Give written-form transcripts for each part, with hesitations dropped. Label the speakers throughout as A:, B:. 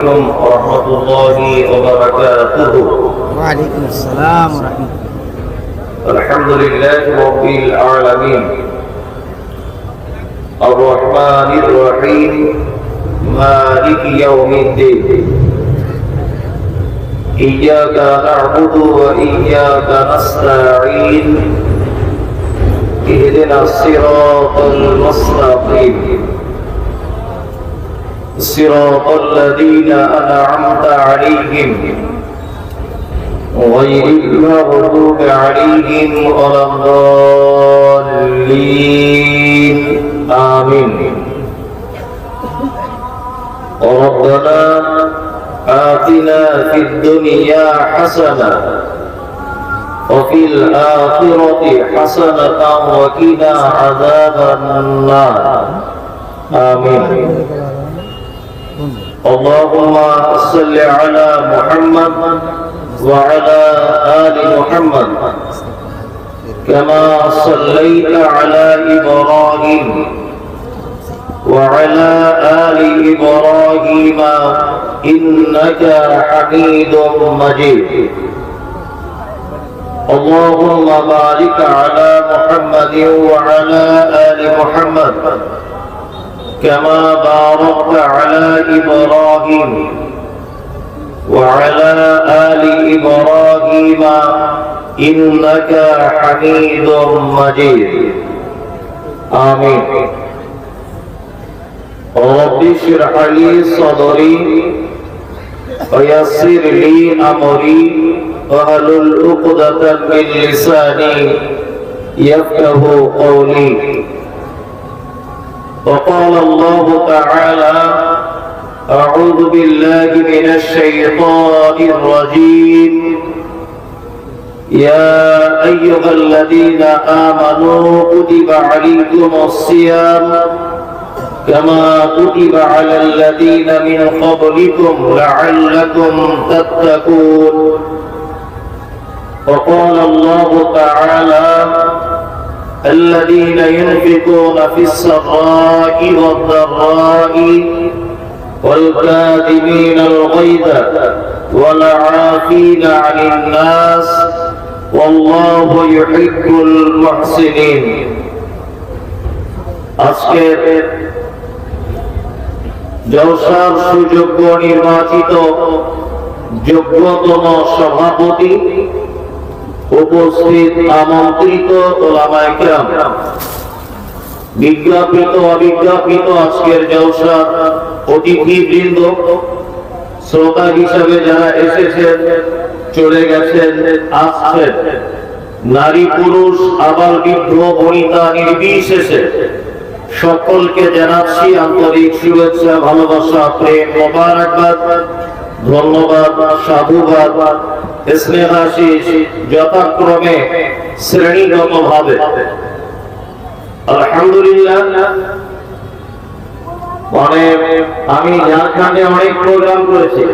A: ورحمة الله وبركاته.
B: وعليكم السلام ورحمة الله.
A: الحمد لله رب العالمين الرحمن الرحيم مالك يوم الدين إياك نعبد وإياك نستعين اهدنا الصراط المستقيم صراط الذين أنعمت عليهم غير المغضوب عليهم ولا الضالين آمين. ربنا آتنا في الدنيا حسنة وفي الآخرة حسنة وقنا عذاب النار آمين. اللهم صل على محمد وعلى آل محمد كما صليت على إبراهيم وعلى آل إبراهيم إنك حميد مجيد. اللهم بارك على محمد وعلى آل محمد كما باركت على إبراهيم وعلى آل إبراهيم إنك حميد مجيد آمين. رب اشرح لي صدري ويسر لي أمري واحلل عقدة من لساني يفقه قولي. وقال الله تعالى: أعوذ بالله من الشيطان الرجيم. يا أيها الذين آمنوا كتب عليكم الصيام كما كتب على الذين من قبلكم لعلكم تتقون. وقال الله تعالى: الذين ينفقون في السراء والضراء والكاظمين الغيظ والعافين عن الناس والله يحب المحسنين. আজকের জলসার সুযোগ্য নির্বাচিত যোগ্যতম সভাপতি, উপস্থিত আমন্ত্রিত ওলামায়ে কেরাম, বিজ্ঞাপিত অবিজ্ঞাপিত আজকের জলসার অতিথিবৃন্দ, শ্রোতা হিসাবে যারা এসেছেন, চলে গেছেন, আসছেন, নারী পুরুষ আবাল বৃদ্ধ বনিতা নির্বিশেষে সকলকে জানাচ্ছি আন্তরিক শুভেচ্ছা, ভালোবাসা, প্রেম, মোবারকবাদ, ধন্যবাদ, সাধুবাদ, স্নেহাশিস যথাক্রমে শ্রেণীগত ভাবে। আলহামদুলিল্লাহ, আমি ঝাড়খণ্ডে অনেক প্রোগ্রাম করেছি,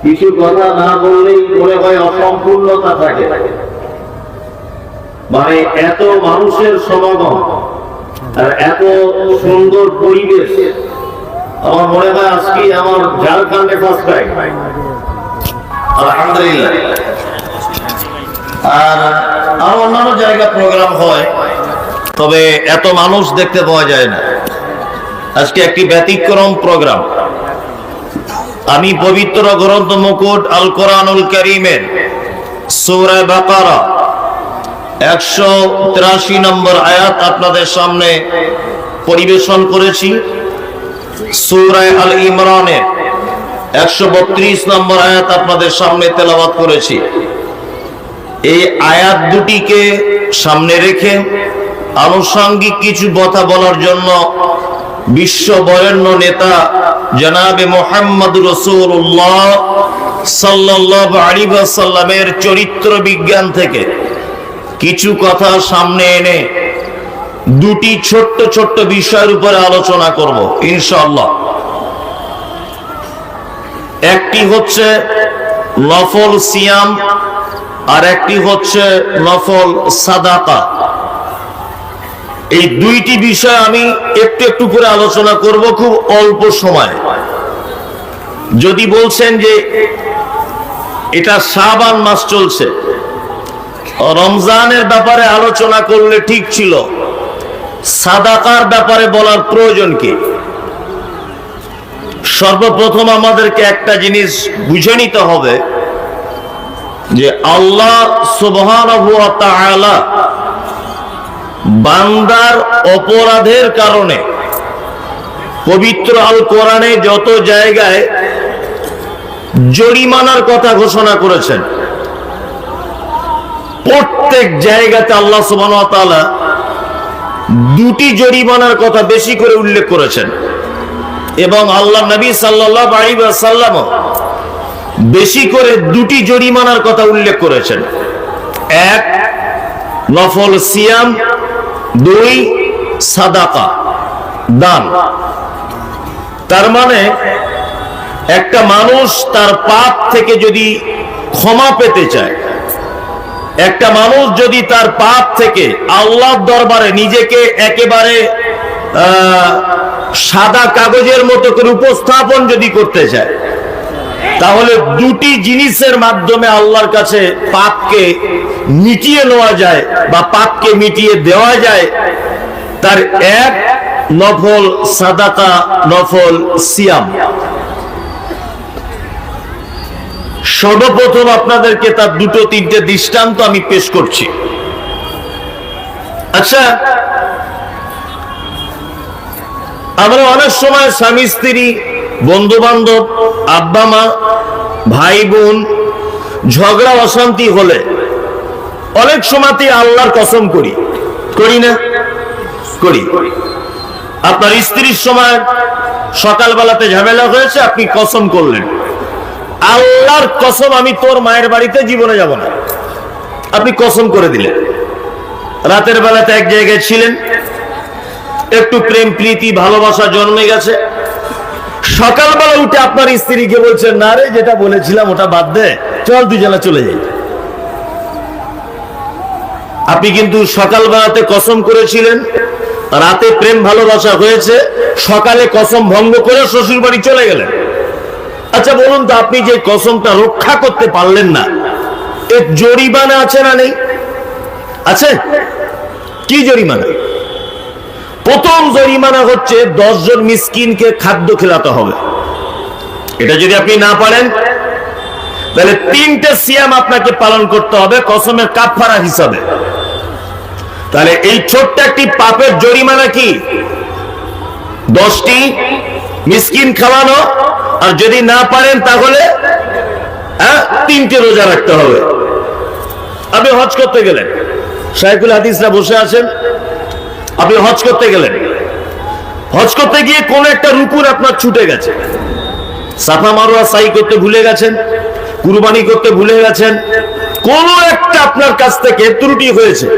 A: কিছু কথা না বললেই মনে হয় অসম্পূর্ণতা থাকে। এত মানুষের সমাগম আর এত সুন্দর পরিবেশ, আমার মনে হয় আজকে আমার ঝাড়খণ্ডে ফার্স্ট টাইম। আলহামদুলিল্লাহ। আর অন্যান্য জায়গা প্রোগ্রাম হয়, তবে এত মানুষ দেখতে পাওয়া যায় না। আজকে একটি ব্যতিক্রম প্রোগ্রাম। আমি পবিত্র গ্রন্থ মুকুট আল কোরআনুল কারীমের সূরা বাকারা 183 নম্বর আয়াত আপনাদের সামনে পরিবেশন করেছি। সূরা আল ইমরানের 132 নম্বর আয়াত আপনাদের সামনে তেলাওয়াত করেছি। এই আয়াত দুটিকে সামনে রেখে আনুষঙ্গিক কিছু কথা বলার জন্য বিশ্ব বরেণ্য নেতা জনাবে মুহাম্মদুর রাসূলুল্লাহ সাল্লাল্লাহু আলাইহি ওয়াসাল্লামের চরিত্র বিজ্ঞান থেকে কিছু কথা সামনে এনে দুটি ছোট্ট ছোট্ট বিষয়ের উপরে আলোচনা করব ইনশাআল্লাহ। একটি হচ্ছে নফল সিয়াম আর একটি হচ্ছে নফল সাদাকা। এই দুইটি বিষয় আমি একটু একটু করে আলোচনা করব খুব অল্প সময়। যদি বলছেন যে এটা শাবান মাস চলছে, রমজানের ব্যাপারে আলোচনা করলে ঠিক ছিল, সাদাকার ব্যাপারে বলার প্রয়োজন কি? সর্বপ্রথম আমাদেরকে একটা জিনিস বুঝে নিতে হবে যে আল্লাহ সুবহানাহু ওয়া তাআলা বান্দার অপরাধের কারণে পবিত্র আল কোরআনে যত জায়গায় জরিমানার কথা ঘোষণা করেছেন, প্রত্যেক জায়গাতে আল্লাহ সুবহানাহু ওয়া তাআলা দুটি জরিমানার কথা বেশি করে উল্লেখ করেছেন এবং আল্লাহ নবী সাল্লাল্লাহু আলাইহি ওয়াসাল্লাম বেশি করে দুটি জরিমানার কথা উল্লেখ করেছেন। এক, নফল সিয়াম, দুই, সাদাকা, দান। তার মানে একটা মানুষ তার পাপ থেকে যদি ক্ষমা পেতে চায়, একটা মানুষ যদি তার পাপ থেকে আল্লাহর দরবারে নিজেকে একেবারে সাদা কাগজের মতো করে উপস্থাপন যদি করতে চায়, তাহলে দুটি জিনিসের মাধ্যমে আল্লাহর কাছে পাপকে মিটিয়ে নেওয়া যায় বা পাপকে মিটিয়ে দেওয়া যায়। তার এক, নফল সাদাকা, নফল সিয়াম। সর্বপ্রথম আপনাদেরকে তার দুটো তিনটে দৃষ্টান্ত আমি পেশ করছি। আচ্ছা, আমরা অনেক সময় স্বামী স্ত্রী, বন্ধু বান্ধব, আব্বা মা, ভাই বোন ঝগড়া অশান্তি হলে অনেক সময়তে আল্লাহর কসম করি, করি না? করি। আপনার স্ত্রীর সময় সকালবেলাতে ঝামেলা হয়েছে, আপনি কসম করলেন, আল্লাহর কসম আমি তোর মায়ের বাড়িতে জীবনে যাব না, আপনি কসম করে দিলেন। রাতের বেলাতে এক জায়গায় ছিলেন, একটু প্রেম প্রীতি ভালোবাসা জন্মে গেছে, সকালবেলা উঠে আপনার স্ত্রীকে বলছেন, না রে যেটা বলেছিলাম ওটা বাদ দে, চল দুজনে চলে যাই। আপনি কিন্তু সকালবেলাতে কসম করেছিলেন, রাতে প্রেম ভালোবাসা হয়েছে, সকালে কসম ভঙ্গ করে শ্বশুর বাড়ি চলে গেলেন। আচ্ছা বলুন তো, আপনি যে কসমটা রক্ষা করতে পারলেন না, এর জরিমানা আছে না নেই? আছে। কি জরিমানা? প্রথম জরিমানা হচ্ছে 10 জন মিসকিনকে খাদ্য খেলাতে হবে। এটা যদি আপনি না পারেন, তাহলে 3টে সিয়াম আপনাকে পালন করতে হবে কসমের কাফারা হিসাবে। তাহলে এই ছোট্ট একটি পাপের জরিমানা কি? 10টি মিসকিন খাওয়ানো, আর যদি না পারেন তাহলে 3টে রোজা রাখতে হবে। আপনি হজ করতে গেলেন, শাইখুল হাদিসরা বসে আছেন, আপনি হজ করতে গেলেন, হজ করতে গিয়ে কোন একটা রুকুন আপনার ছুটে গেছে, সাফা মারওয়া সাই করতে ভুলে গেছেন, কুরবানি করতে ভুলে গেছেন, কোন একটা আপনার কাছ থেকে ত্রুটি হয়েছে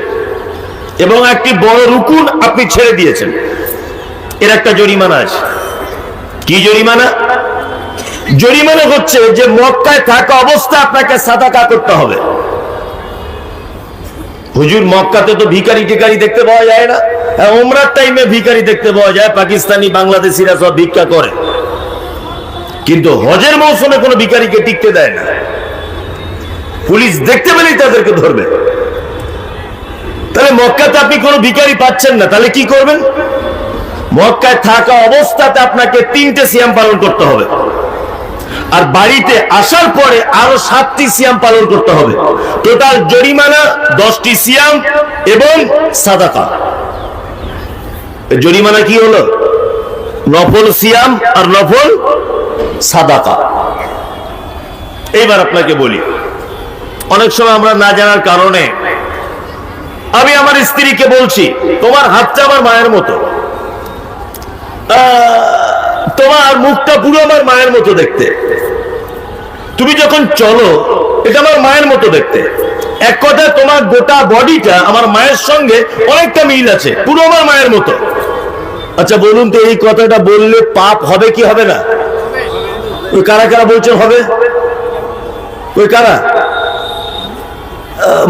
A: এবং একটি বড় রুকুন আপনি ছেড়ে দিয়েছেন, এর একটা জরিমানা আছে। কি জরিমানা? জরিমানা হচ্ছে যে মক্কায় থাকা অবস্থা আপনাকে সাদাকা করতে হবে। হুজুর, মক্কাতে তো ভিখারি টিকারি দেখতে পাওয়া যায় না, উমরার টাইমে ভিখারি দেখতে পাওয়া যায়, পাকিস্তানি বাংলাদেশিরা সব ভিক্ষা করে, কিন্তু হজের মৌসুমে কোনো ভিখারিকে টিকতে দেয় না, পুলিশ দেখতে পেলেই তাদেরকে ধরবে। তাহলে মক্কাতে আপনি কোনো ভিখারি পাচ্ছেন না, তাহলে কি করবেন? মক্কায় থাকা অবস্থাতে আপনাকে 3টে সিয়াম পালন করতে হবে, আর বাড়িতে আসার পরে আরো 7টি সিয়াম পালন করতে হবে। টোটাল জরিমানা 10টি সিয়াম এবং সাদাকা। জরিমানা কি হলো? নফল সিয়াম আর নফল সাদাকা। এইবার আপনাকে বলি, অনেক সময় আমরা না জানার কারণে আমি আমার স্ত্রীকে বলছি, তোমার হাতটা আমার মায়ের মতো, তোমার মুখটা পুরো আমার মায়ের মতো দেখতে, তুমি যখন চলো এটা আমার মায়ের মতো দেখতে। এক কথায় তোমার গোটা বডিটা আমার মায়ের সঙ্গে অনেকটা মিল আছে, পুরো আমার মায়ের মতো। আচ্ছা বলুন তো, এই কথাটা বললে পাপ হবে কি হবে না? ওই কারা কারা বলছেন হবে? ওই কারা?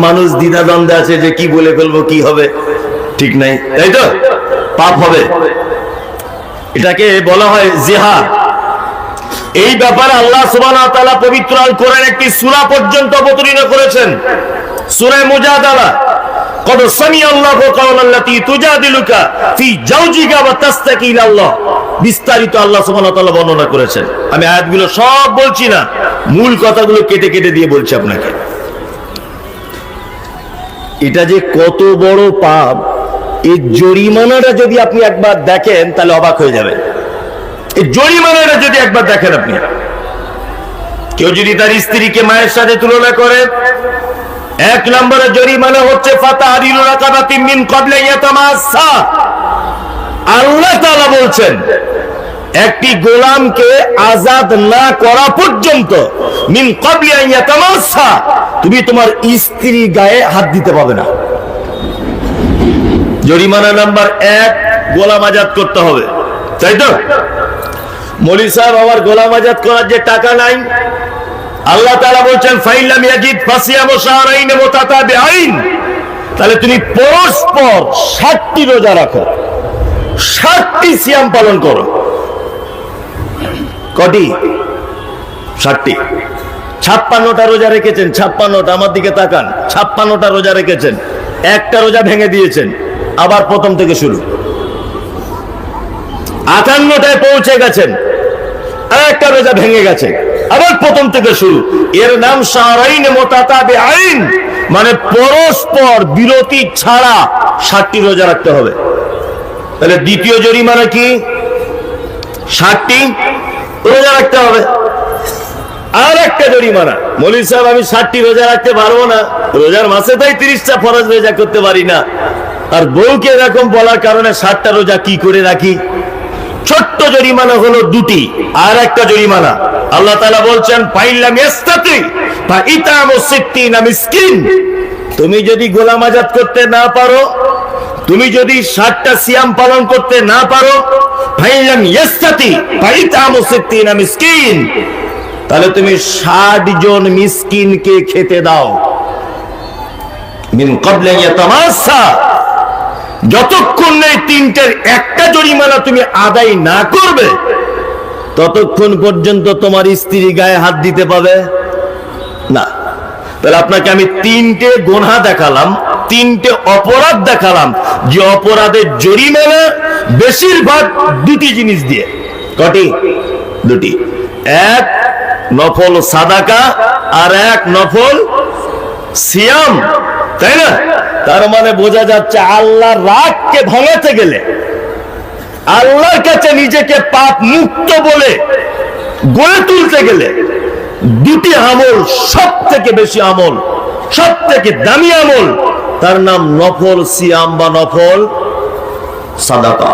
A: মানুষ দ্বিধাদ্বন্দ্বে আছে যে কি বলে ফেলবো, কি হবে, ঠিক নাই, তাই তো? পাপ হবে। এটাকে বলা হয় জিহাদ। এই ব্যাপারে আল্লাহ সুবহানাহু ওয়া তাআলা পবিত্র আল কোরআন একটি সূরা পর্যন্ত অবতীর্ণ করেছেন, সূরা মুজাদালা। কদ সামিআল্লাহু কাওলাল্লাতী তুজাদিলুকা ফি জাওজিকা ওয়া তাসতাকি ইলাল্লাহ। বিস্তারিত আল্লাহ সুবহানাহু ওয়া তাআলা বর্ণনা করেছেন। আমি আয়াতগুলো সব বলছি না, মূল কথাগুলো কেটে কেটে দিয়ে বলছি আপনাকে। এটা যে কত বড় পাপ, এই জরিমানাটা যদি আপনি একবার দেখেন তাহলে অবাক হয়ে যাবেন। এই জরিমানাটা যদি একবার দেখেন আপনি, কেউ যদি তার স্ত্রীকে মায়ের সাথে তুলনা করে, 1 নম্বরে জরিমানা হচ্ছে ফাতাহরিরু রাকাবাতিন মিন ক্বাবলি ইয়াতামাসসা। আল্লাহ তাআলা বলছেন একটি গোলামকে আজাদ না করা পর্যন্ত মিন ক্বাবলি ইয়াতামাসসা তুমি তোমার স্ত্রী গায়ে হাত দিতে পারবে না। জরিমানা নাম্বার 1, গোলাম আজাদ করতে হবে, তাই তো? মৌলী সাহেব, আমার গোলাম আজাদ করার যে টাকা নাই, আল্লাহ তাআলা বলছেন ফাইলাম ইয়াজিদ ফাসিয়ামু শাহরাইন মুতাতাবিআইন। তাহলে তুমি পরস্পর 60টি রোজা রাখো, 60টি সিয়াম পালন করো। কটি? 60টি। 56টা রোজা রেখেছেন, 56টা, আমার দিকে তাকান, 56টা রোজা রেখেছেন, একটা রোজা ভেঙে দিয়েছেন, আবার প্রথম থেকে শুরু। 58টায় পৌঁছে গেছেন, একটা রোজা ভেঙে গেছে, আবার প্রথম থেকে শুরু। এর নাম শাহরাইন মুতাতাবিআইন, মানে পরস্পর বিরতি ছাড়া 60টি রোজা রাখতে হবে। তাহলে দ্বিতীয় জরিমানা কি? 60টি রোজা রাখতে হবে। আর একটা জরিমানা, মৌলী সাহেব আমি 60টি রোজা রাখতে পারবো না, রোজার মাসে তাই 30টা ফরজ রোজা করতে পারি না। আর বউকে এরকম বলার কারণে 60টা রোজা কি করে রাখি? ছোট্ট জরিমানা হলো 2টি। আর একটা জরিমানা আল্লাহ তাআলা বলছেন ফাইলাম ইস্তাতি ফাইতামু 60 মিসকিন। তুমি যদি গোলাম আজাদ করতে না পারো, তুমি যদি 60টা সিয়াম পালন করতে না পারো, ফাইলাম ইস্তাতি ফাইতামু 60 মিসকিন, তাহলে তুমি 60 জন মিসকিনকে খেতে দাও। মিন ক্বাবলি ইয়াতামাসসা। যতক্ষণ এই 3টের একটা জরিমানা তুমি আদায় না করবে, ততক্ষণ পর্যন্ত তোমার স্ত্রী গায়ে হাত দিতে পাবে না। তাহলে আপনাকে আমি 3টে গুনাহ দেখালাম, 3টে অপরাধ দেখালাম, যে অপরাধের জরিমানা বেশিরভাগ 2টি জিনিস দিয়ে। কটি? 2টি। 1 নফল সাদাকা, আর 1 নফল সিয়াম, তাই না? তার মানে বোঝা যাচ্ছে আল্লাহর রাগকে ভাঙাতে গেলে, আল্লাহর কাছে নিজেকে পাপ মুক্ত বলে গড়ে তুলতে গেলে 2টি আমল সব থেকে বেশি আমল, সব থেকে দামি আমল, তার নাম নফল সিয়াম বা নফল সাদাকা।